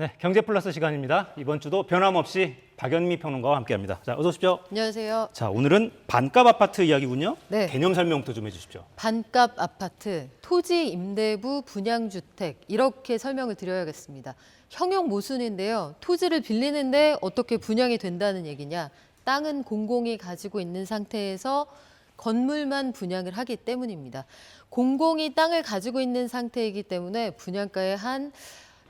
네, 경제 플러스 시간입니다. 이번 주도 변함없이 박연미 평론가와 함께합니다. 자, 어서 오십시오. 안녕하세요. 자, 오늘은 반값 아파트 이야기군요. 네. 개념 설명부터 좀 해주십시오. 반값 아파트, 토지 임대부 분양주택 이렇게 설명을 드려야겠습니다. 형용 모순인데요. 토지를 빌리는데 어떻게 분양이 된다는 얘기냐. 땅은 공공이 가지고 있는 상태에서 건물만 분양을 하기 때문입니다. 공공이 땅을 가지고 있는 상태이기 때문에 분양가의 한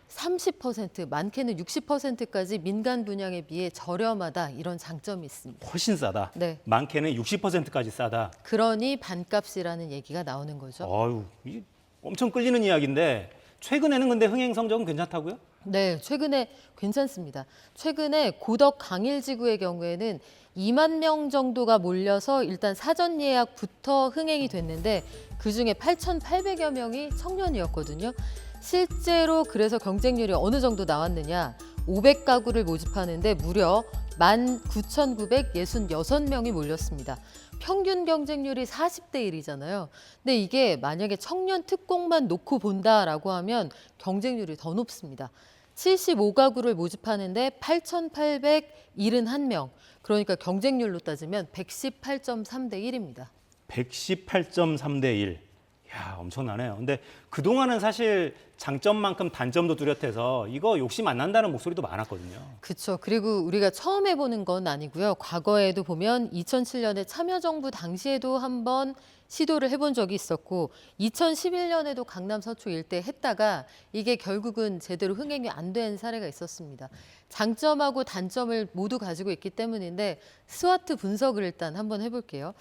30%, 많게는 60%까지 민간 분양에 비해 저렴하다 이런 장점이 있습니다. 훨씬 싸다. 네. 많게는 60%까지 싸다. 그러니 반값이라는 얘기가 나오는 거죠. 이게 엄청 끌리는 이야기인데 최근에는 근데 흥행 성적은 괜찮다고요? 네, 최근에 괜찮습니다. 최근에 고덕 강일지구의 경우에는 2만 명 정도가 몰려서 일단 사전 예약부터 흥행이 됐는데 그중에 8,800여 명이 청년이었거든요. 실제로 그래서 경쟁률이 어느 정도 나왔느냐. 500가구를 모집하는데 무려 19,966명이 몰렸습니다. 평균 경쟁률이 40대 1이잖아요. 근데 이게 만약에 청년 특공만 놓고 본다라고 하면 경쟁률이 더 높습니다. 75가구를 모집하는데 8,871명. 그러니까 경쟁률로 따지면 118.3대 1입니다. 118.3대 1. 야, 엄청나네요. 근데 그동안은 사실 장점만큼 단점도 뚜렷해서 이거 욕심 안 난다는 목소리도 많았거든요. 그렇죠. 그리고 우리가 처음 해보는 건 아니고요. 과거에도 보면 2007년에 참여정부 당시에도 한번 시도를 해본 적이 있었고 2011년에도 강남 서초 일대 했다가 이게 결국은 제대로 흥행이 안 된 사례가 있었습니다. 장점하고 단점을 모두 가지고 있기 때문인데 스와트 분석을 일단 한번 해볼게요.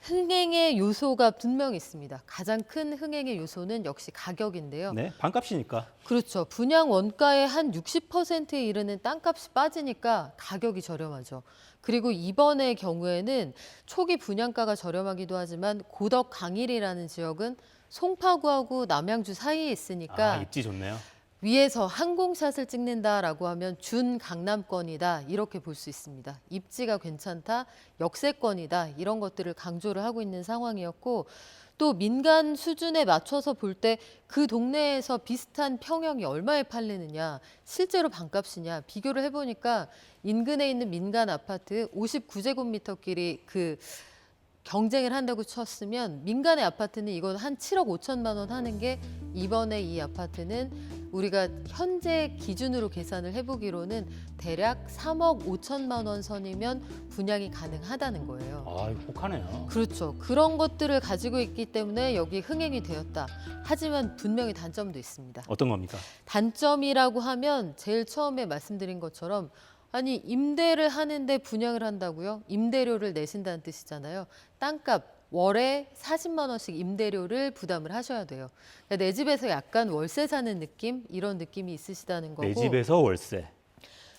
흥행의 요소가 분명히 있습니다. 가장 큰 흥행의 요소는 역시 가격인데요. 네, 반값이니까. 그렇죠. 분양 원가의 한 60%에 이르는 땅값이 빠지니까 가격이 저렴하죠. 그리고 이번의 경우에는 초기 분양가가 저렴하기도 하지만 고덕 강일이라는 지역은 송파구하고 남양주 사이에 있으니까 입지 좋네요. 위에서 항공샷을 찍는다라고 하면 준 강남권이다 이렇게 볼 수 있습니다. 입지가 괜찮다, 역세권이다 이런 것들을 강조를 하고 있는 상황이었고 또 민간 수준에 맞춰서 볼 때 그 동네에서 비슷한 평형이 얼마에 팔리느냐 실제로 반값이냐 비교를 해보니까 인근에 있는 민간 아파트 59제곱미터끼리 그 경쟁을 한다고 쳤으면 민간의 아파트는 이건 한 7억 5천만 원 하는 게 이번에 이 아파트는 우리가 현재 기준으로 계산을 해보기로는 대략 3억 5천만 원 선이면 분양이 가능하다는 거예요. 혹하네요. 그렇죠. 그런 것들을 가지고 있기 때문에 여기 흥행이 되었다. 하지만 분명히 단점도 있습니다. 어떤 겁니까? 단점이라고 하면 제일 처음에 말씀드린 것처럼 아니 임대를 하는데 분양을 한다고요? 임대료를 내신다는 뜻이잖아요. 땅값 월에 40만 원씩 임대료를 부담을 하셔야 돼요. 그러니까 내 집에서 약간 월세 사는 느낌 이런 느낌이 있으시다는 거고. 내 집에서 월세.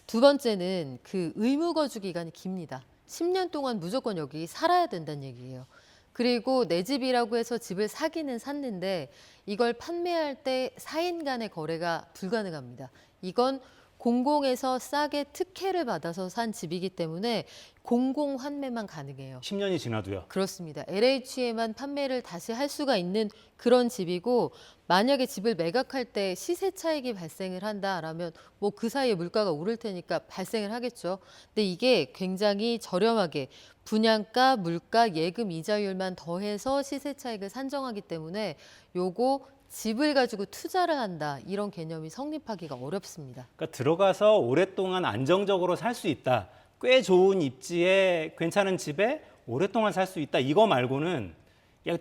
두 번째는 그 의무 거주 기간이 깁니다. 10년 동안 무조건 여기 살아야 된다는 얘기예요. 그리고 내 집이라고 해서 집을 사기는 샀는데 이걸 판매할 때 사인 간의 거래가 불가능합니다. 이건 공공에서 싸게 특혜를 받아서 산 집이기 때문에 공공 환매만 가능해요. 10년이 지나도요. 그렇습니다. LH에만 판매를 다시 할 수가 있는 그런 집이고 만약에 집을 매각할 때 시세 차익이 발생을 한다라면 뭐 그 사이에 물가가 오를 테니까 발생을 하겠죠. 근데 이게 굉장히 저렴하게 분양가, 물가, 예금 이자율만 더해서 시세 차익을 산정하기 때문에 요거 집을 가지고 투자를 한다 이런 개념이 성립하기가 어렵습니다. 그러니까 들어가서 오랫동안 안정적으로 살 수 있다. 꽤 좋은 입지에 괜찮은 집에 오랫동안 살 수 있다. 이거 말고는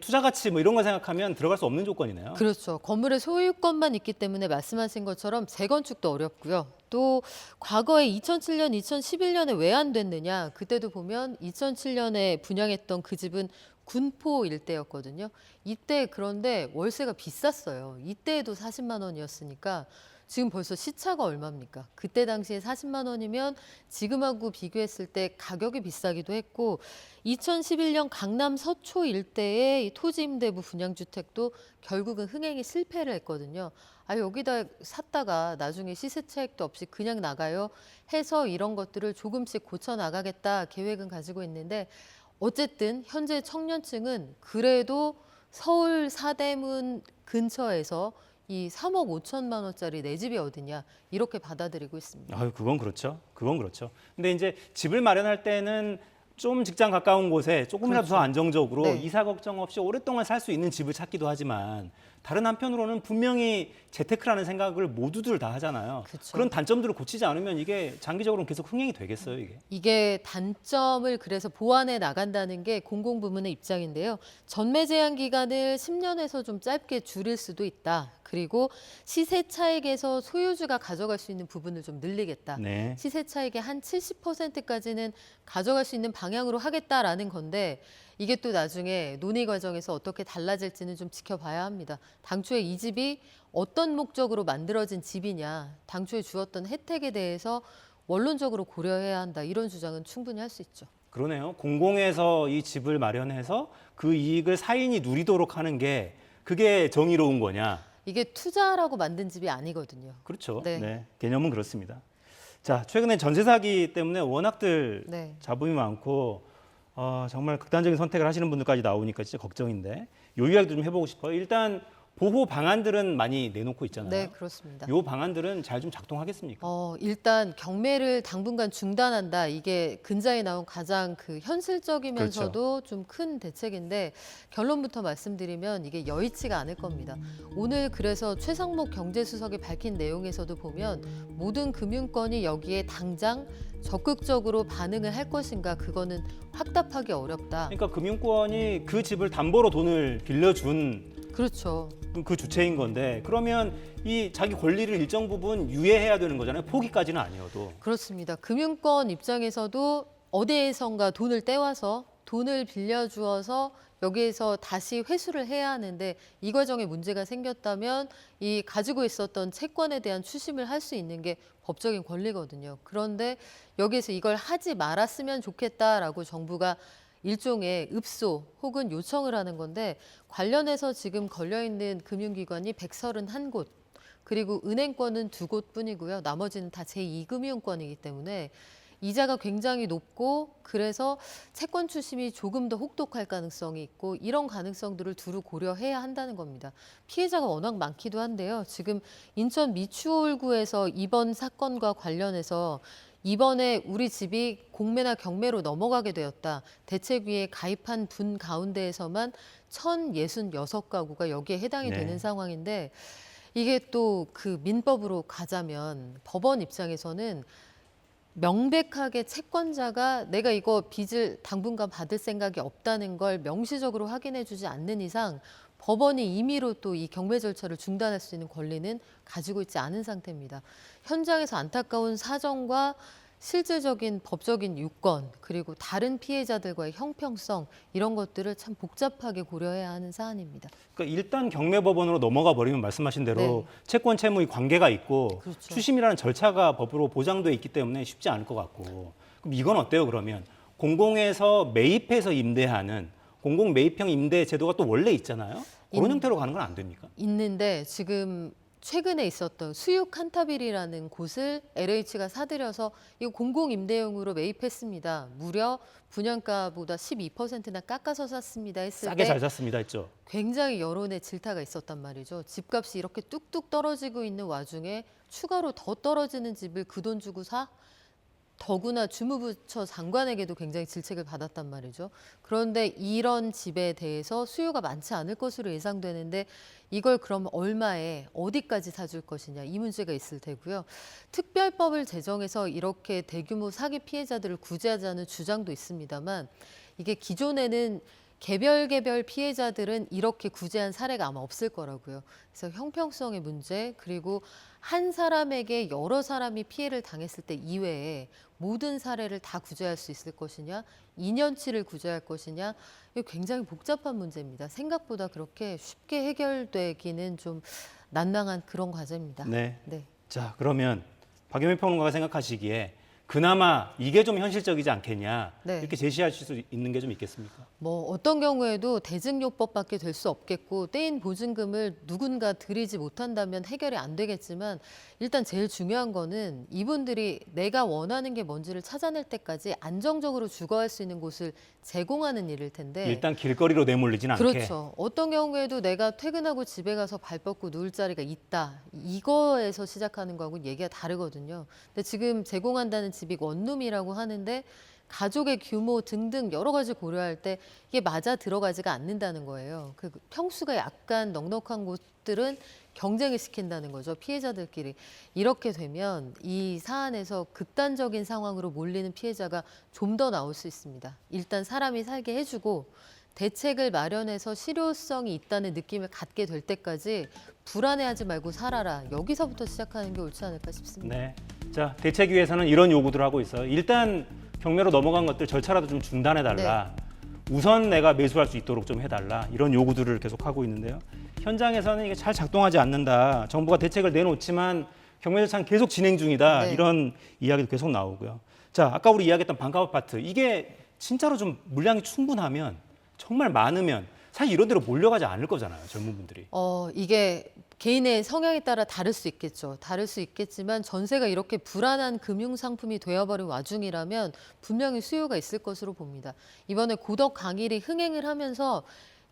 투자 가치 뭐 이런 거 생각하면 들어갈 수 없는 조건이네요. 그렇죠. 건물의 소유권만 있기 때문에 말씀하신 것처럼 재건축도 어렵고요. 또 과거에 2007년, 2011년에 왜 안 됐느냐. 그때도 보면 2007년에 분양했던 그 집은 군포 일대였거든요. 이때 그런데 월세가 비쌌어요. 이때에도 40만 원이었으니까 지금 벌써 시차가 얼마입니까? 그때 당시에 40만 원이면 지금하고 비교했을 때 가격이 비싸기도 했고 2011년 강남 서초 일대의 토지 임대부 분양주택도 결국은 흥행이 실패를 했거든요. 여기다 샀다가 나중에 시세 차익도 없이 그냥 나가요 해서 이런 것들을 조금씩 고쳐 나가겠다 계획은 가지고 있는데 어쨌든 현재 청년층은 그래도 서울 사대문 근처에서 이 3억 5천만 원짜리 내 집이 어디냐 이렇게 받아들이고 있습니다. 아유, 그건 그렇죠. 그건 그렇죠. 근데 이제 집을 마련할 때는 좀 직장 가까운 곳에 조금이라도 그렇죠. 더 안정적으로 네. 이사 걱정 없이 오랫동안 살 수 있는 집을 찾기도 하지만 다른 한편으로는 분명히 재테크라는 생각을 모두들 다 하잖아요. 그렇죠. 그런 단점들을 고치지 않으면 이게 장기적으로 계속 흥행이 되겠어요, 이게. 이게 단점을 그래서 보완해 나간다는 게 공공부문의 입장인데요. 전매 제한 기간을 10년에서 좀 짧게 줄일 수도 있다. 그리고 시세 차익에서 소유주가 가져갈 수 있는 부분을 좀 늘리겠다. 네. 시세 차익의 한 70%까지는 가져갈 수 있는 방향으로 하겠다라는 건데 이게 또 나중에 논의 과정에서 어떻게 달라질지는 좀 지켜봐야 합니다. 당초에 이 집이 어떤 목적으로 만들어진 집이냐, 당초에 주었던 혜택에 대해서 원론적으로 고려해야 한다. 이런 주장은 충분히 할 수 있죠. 그러네요. 공공에서 이 집을 마련해서 그 이익을 사인이 누리도록 하는 게 그게 정의로운 거냐? 이게 투자라고 만든 집이 아니거든요. 그렇죠. 네. 네. 개념은 그렇습니다. 자, 최근에 전세 사기 때문에 워낙들 네. 잡음이 많고 정말 극단적인 선택을 하시는 분들까지 나오니까 진짜 걱정인데 요 이야기도 좀 해보고 싶어요. 일단 보호 방안들은 많이 내놓고 있잖아요. 네, 그렇습니다. 요 방안들은 잘 좀 작동하겠습니까? 일단 경매를 당분간 중단한다. 이게 근자에 나온 가장 그 현실적이면서도 좀 큰 대책인데 결론부터 말씀드리면 이게 여의치가 않을 겁니다. 오늘 그래서 최상목 경제수석이 밝힌 내용에서도 보면 모든 금융권이 여기에 당장 적극적으로 반응을 할 것인가 그거는 확답하기 어렵다. 그러니까 금융권이 그 집을 담보로 돈을 빌려준 그렇죠. 그 주체인 건데 그러면 이 자기 권리를 일정 부분 유예해야 되는 거잖아요. 포기까지는 아니어도. 그렇습니다. 금융권 입장에서도 어디에선가 돈을 떼와서 돈을 빌려주어서 여기에서 다시 회수를 해야 하는데 이 과정에 문제가 생겼다면 이 가지고 있었던 채권에 대한 추심을 할 수 있는 게 법적인 권리거든요. 그런데 여기에서 이걸 하지 말았으면 좋겠다라고 정부가 일종의 읍소 혹은 요청을 하는 건데 관련해서 지금 걸려있는 금융기관이 131곳 그리고 은행권은 2곳뿐이고요. 나머지는 다 제2금융권이기 때문에 이자가 굉장히 높고 그래서 채권 추심이 조금 더 혹독할 가능성이 있고 이런 가능성들을 두루 고려해야 한다는 겁니다. 피해자가 워낙 많기도 한데요. 지금 인천 미추홀구에서 이번 사건과 관련해서 이번에 우리 집이 공매나 경매로 넘어가게 되었다. 대책위에 가입한 분 가운데에서만 1,066가구가 여기에 해당이 네. 되는 상황인데 이게 또 그 민법으로 가자면 법원 입장에서는 명백하게 채권자가 내가 이거 빚을 당분간 받을 생각이 없다는 걸 명시적으로 확인해 주지 않는 이상 법원이 임의로 또 이 경매 절차를 중단할 수 있는 권리는 가지고 있지 않은 상태입니다. 현장에서 안타까운 사정과 실질적인 법적인 유권 그리고 다른 피해자들과의 형평성 이런 것들을 참 복잡하게 고려해야 하는 사안입니다. 그러니까 일단 경매법원으로 넘어가 버리면 말씀하신 대로 네. 채권 채무의 관계가 있고 그렇죠. 추심이라는 절차가 법으로 보장돼 있기 때문에 쉽지 않을 것 같고 그럼 이건 어때요 그러면 공공에서 매입해서 임대하는 공공 매입형 임대 제도가 또 원래 있잖아요. 그런 형태로 가는 건 안 됩니까? 있는데 지금 최근에 있었던 수유 칸타빌이라는 곳을 LH가 사들여서 이거 공공임대용으로 매입했습니다. 무려 분양가보다 12%나 깎아서 샀습니다 했을 싸게 때 잘 샀습니다 했죠. 굉장히 여론의 질타가 있었단 말이죠. 집값이 이렇게 뚝뚝 떨어지고 있는 와중에 추가로 더 떨어지는 집을 그 돈 주고 사? 더구나 주무부처 장관에게도 굉장히 질책을 받았단 말이죠. 그런데 이런 집에 대해서 수요가 많지 않을 것으로 예상되는데 이걸 그럼 얼마에 어디까지 사줄 것이냐 이 문제가 있을 테고요. 특별법을 제정해서 이렇게 대규모 사기 피해자들을 구제하자는 주장도 있습니다만 이게 기존에는 개별 피해자들은 이렇게 구제한 사례가 아마 없을 거라고요. 그래서 형평성의 문제 그리고 한 사람에게 여러 사람이 피해를 당했을 때 이외에 모든 사례를 다 구제할 수 있을 것이냐, 2년치를 구제할 것이냐, 이거 굉장히 복잡한 문제입니다. 생각보다 그렇게 쉽게 해결되기는 좀 난망한 그런 과제입니다. 네. 네. 자 그러면 박유민 평론가가 생각하시기에 그나마 이게 좀 현실적이지 않겠냐 네. 이렇게 제시하실 수 있는 게 좀 있겠습니까? 뭐 어떤 경우에도 대증요법밖에 될 수 없겠고 떼인 보증금을 누군가 들이지 못한다면 해결이 안 되겠지만 일단 제일 중요한 거는 이분들이 내가 원하는 게 뭔지를 찾아낼 때까지 안정적으로 주거할 수 있는 곳을 제공하는 일일 텐데 일단 길거리로 내몰리진 않게. 그렇죠. 어떤 경우에도 내가 퇴근하고 집에 가서 발 뻗고 누울 자리가 있다. 이거에서 시작하는 거하고는 얘기가 다르거든요. 근데 지금 제공한다는 집이 원룸이라고 하는데 가족의 규모 등등 여러 가지 고려할 때 이게 맞아 들어가지가 않는다는 거예요. 그 평수가 약간 넉넉한 곳들은 경쟁을 시킨다는 거죠. 피해자들끼리. 이렇게 되면 이 사안에서 극단적인 상황으로 몰리는 피해자가 좀 더 나올 수 있습니다. 일단 사람이 살게 해주고 대책을 마련해서 실효성이 있다는 느낌을 갖게 될 때까지 불안해하지 말고 살아라. 여기서부터 시작하는 게 옳지 않을까 싶습니다. 네. 자, 대책위에서는 이런 요구들을 하고 있어요. 일단 경매로 넘어간 것들 절차라도 좀 중단해달라. 우선 내가 매수할 수 있도록 좀 해달라. 이런 요구들을 계속 하고 있는데요. 현장에서는 이게 잘 작동하지 않는다. 정부가 대책을 내놓지만 경매 절차는 계속 진행 중이다. 네. 이런 이야기도 계속 나오고요. 자, 아까 우리 이야기했던 반값 아파트. 이게 진짜로 좀 물량이 충분하면 정말 많으면 사실 이런 데로 몰려가지 않을 거잖아요. 젊은 분들이. 이게 개인의 성향에 따라 다를 수 있겠죠. 다를 수 있겠지만 전세가 이렇게 불안한 금융 상품이 되어버린 와중이라면 분명히 수요가 있을 것으로 봅니다. 이번에 고덕 강일이 흥행을 하면서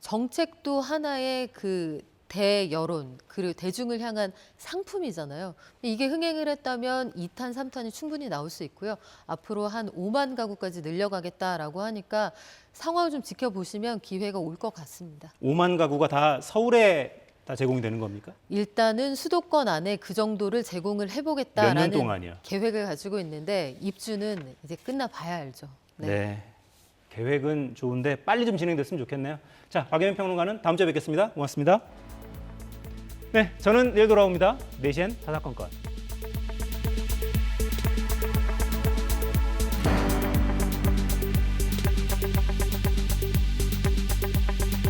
정책도 하나의 그 대여론 그리고 대중을 향한 상품이잖아요. 이게 흥행을 했다면 2탄, 3탄이 충분히 나올 수 있고요. 앞으로 한 5만 가구까지 늘려가겠다라고 하니까 상황을 좀 지켜보시면 기회가 올 것 같습니다. 5만 가구가 다 서울에 다 제공이 되는 겁니까? 일단은 수도권 안에 그 정도를 제공을 몇 년 해보겠다라는 동안이요? 계획을 가지고 있는데 입주는 이제 끝나봐야 알죠. 네. 계획은 좋은데 빨리 좀 진행됐으면 좋겠네요. 자, 박예민 평론가는 다음 주에 뵙겠습니다. 고맙습니다. 네, 저는 내일 돌아옵니다. 4시엔 사사건건.